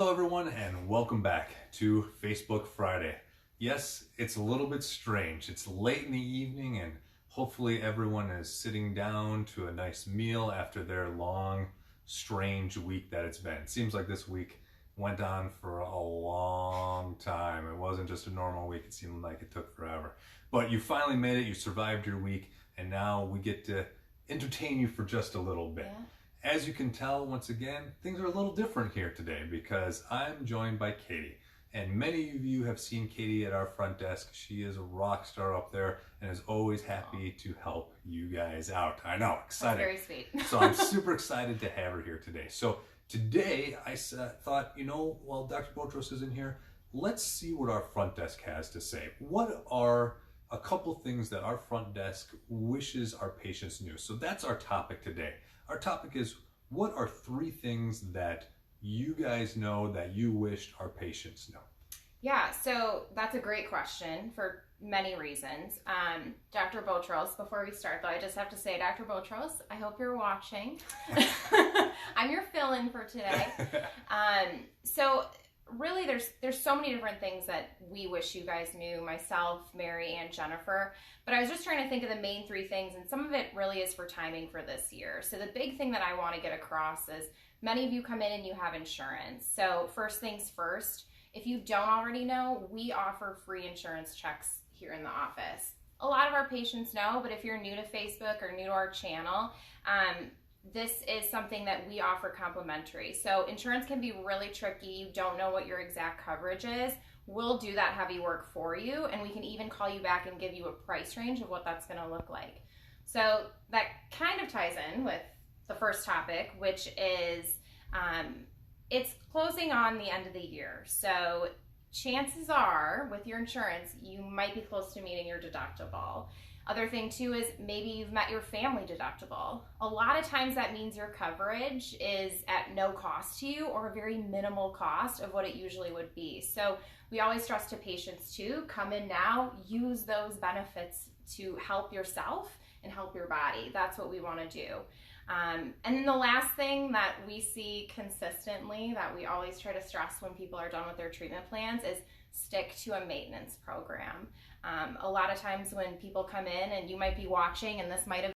Hello everyone and welcome back to Facebook Friday. Yes, it's a little bit strange. It's late in the evening and hopefully everyone is sitting down to a nice meal after their long, strange week that it's been. It seems like this week went on for a long time. It wasn't just a normal week. It seemed like it took forever. But you finally made it. You survived your week and now we get to entertain you for just a little bit. Yeah. As you can tell, once again, things are a little different here today because I'm joined by Katie. And many of you have seen Katie at our front desk. She is a rock star up there and is always happy to help you guys out. I know, exciting. That's very sweet. So I'm super excited to have her here today. So today I thought, while Dr. Beauchels is in here, let's see what our front desk has to say. What are a couple things that our front desk wishes our patients knew? So that's our topic today. Our topic is, what are 3 things that you guys know that you wished our patients know? Yeah, so that's a great question for many reasons. Dr. Beauchels, before we start though, I just have to say, Dr. Beauchels, I hope you're watching. I'm your fill-in for today. So really there's so many different things that we wish you guys knew, myself, Mary, and Jennifer, but I was just trying to think of the main 3 things, and some of it really is for timing for this year. So the big thing that I want to get across is many of you come in and you have insurance. So first things first, if you don't already know, we offer free insurance checks here in the office. A lot of our patients know, but if you're new to Facebook or new to our channel, this is something that we offer complimentary. So insurance can be really tricky. You don't know what your exact coverage is. We'll do that heavy work for you, and we can even call you back and give you a price range of what that's going to look like. So that kind of ties in with the first topic, which is it's closing on the end of the year. So chances are with your insurance, you might be close to meeting your deductible. Other thing too is maybe you've met your family deductible. A lot of times that means your coverage is at no cost to you or a very minimal cost of what it usually would be. So we always stress to patients too, come in now, use those benefits to help yourself and help your body. That's what we want to do. And then the last thing that we see consistently that we always try to stress when people are done with their treatment plans is stick to a maintenance program. A lot of times when people come in, and you might be watching, and this might have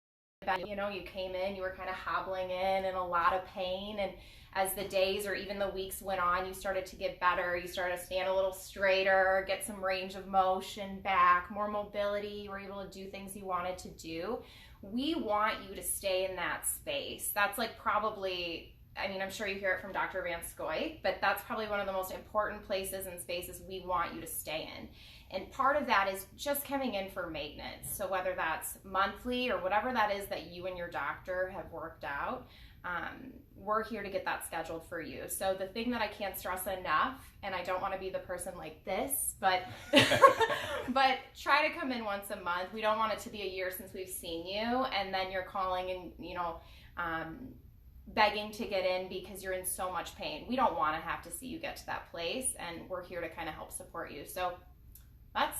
been, you came in, you were kind of hobbling in a lot of pain, and as the days or even the weeks went on, you started to get better, you started to stand a little straighter, get some range of motion back, more mobility, you were able to do things you wanted to do. We want you to stay in that space. That's like probably, I'm sure you hear it from Dr. Van Scoy, but that's probably one of the most important places and spaces we want you to stay in. And part of that is just coming in for maintenance. So whether that's monthly or whatever that is that you and your doctor have worked out, we're here to get that scheduled for you. So the thing that I can't stress enough, and I don't want to be the person like this, but but try to come in once a month. We don't want it to be a year since we've seen you, and then you're calling and begging to get in because you're in so much pain. We don't want to have to see you get to that place, and we're here to kind of help support you. So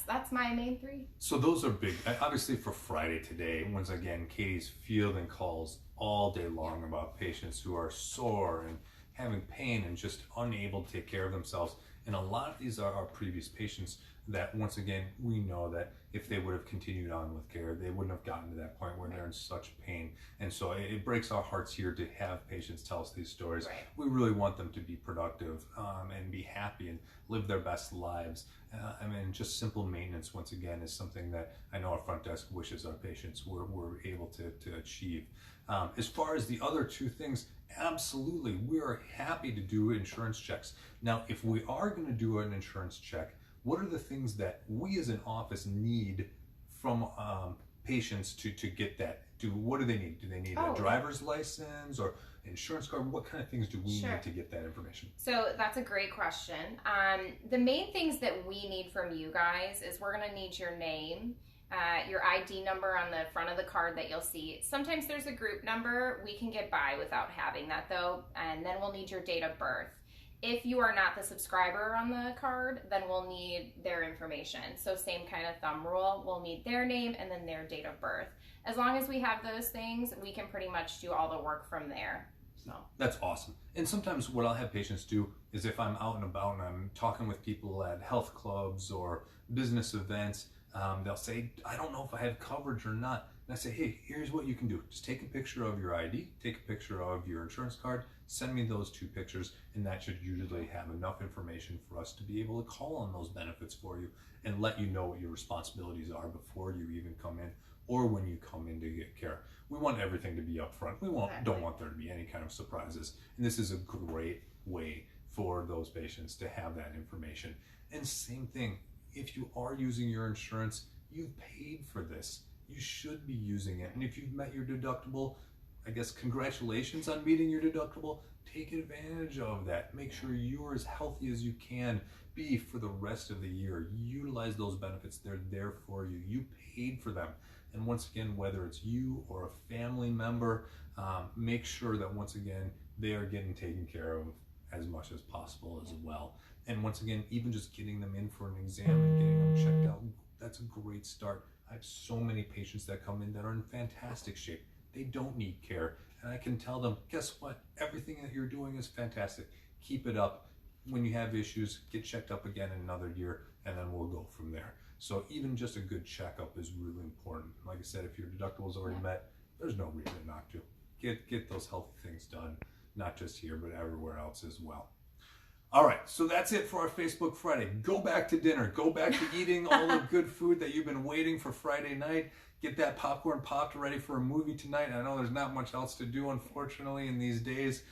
that's my main 3. So those are big. Obviously for Friday today, once again, Katie's fielding calls all day long about patients who are sore and having pain and just unable to take care of themselves. And a lot of these are our previous patients that, once again, we know that if they would have continued on with care, they wouldn't have gotten to that point where they're in such pain. And so it breaks our hearts here to have patients tell us these stories. Right. We really want them to be productive and be happy and live their best lives. Just simple maintenance, once again, is something that I know our front desk wishes our patients were able to achieve. As far as the other 2 things, absolutely, we are happy to do insurance checks. Now, if we are going to do an insurance check, what are the things that we as an office need from patients to get that? What do they need? Do they need a driver's license or insurance card? What kind of things do we need to get that information? So that's a great question. The main things that we need from you guys is we're going to need your name, your ID number on the front of the card that you'll see. Sometimes there's a group number. We can get by without having that though, and then we'll need your date of birth. If you are not the subscriber on the card, then we'll need their information. So same kind of thumb rule, we'll need their name and then their date of birth. As long as we have those things, we can pretty much do all the work from there. So that's awesome. And sometimes what I'll have patients do is if I'm out and about and I'm talking with people at health clubs or business events, they'll say, I don't know if I have coverage or not. And I say, hey, here's what you can do. Just take a picture of your ID, take a picture of your insurance card, send me those 2 pictures, and that should usually have enough information for us to be able to call on those benefits for you and let you know what your responsibilities are before you even come in or when you come in to get care. We want everything to be upfront. We don't want there to be any kind of surprises. And this is a great way for those patients to have that information. And same thing, if you are using your insurance, you've paid for this. You should be using it. And if you've met your deductible, I guess congratulations on meeting your deductible. Take advantage of that. Make sure you're as healthy as you can be for the rest of the year. Utilize those benefits. They're there for you. You paid for them. And once again, whether it's you or a family member, make sure that once again, they are getting taken care of as much as possible as well. And once again, even just getting them in for an exam and getting them checked out, that's a great start. I have so many patients that come in that are in fantastic shape. They don't need care. And I can tell them, guess what? Everything that you're doing is fantastic. Keep it up. When you have issues, get checked up again in another year, and then we'll go from there. So even just a good checkup is really important. Like I said, if your deductible is already met, there's no reason not to. Get those healthy things done, not just here, but everywhere else as well. All right, so that's it for our Facebook Friday. Go back to dinner. Go back to eating all the good food that you've been waiting for Friday night. Get that popcorn popped ready for a movie tonight. I know there's not much else to do, unfortunately, in these days,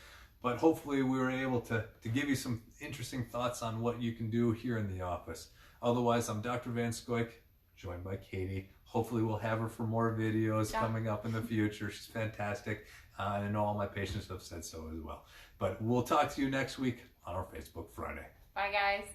but hopefully we were able to give you some interesting thoughts on what you can do here in the office. Otherwise, I'm Dr. Van Scoik, joined by Katie. Hopefully we'll have her for more videos coming up in the future. She's fantastic. I know all my patients have said so as well. But we'll talk to you next week on our Facebook Friday. Bye, guys.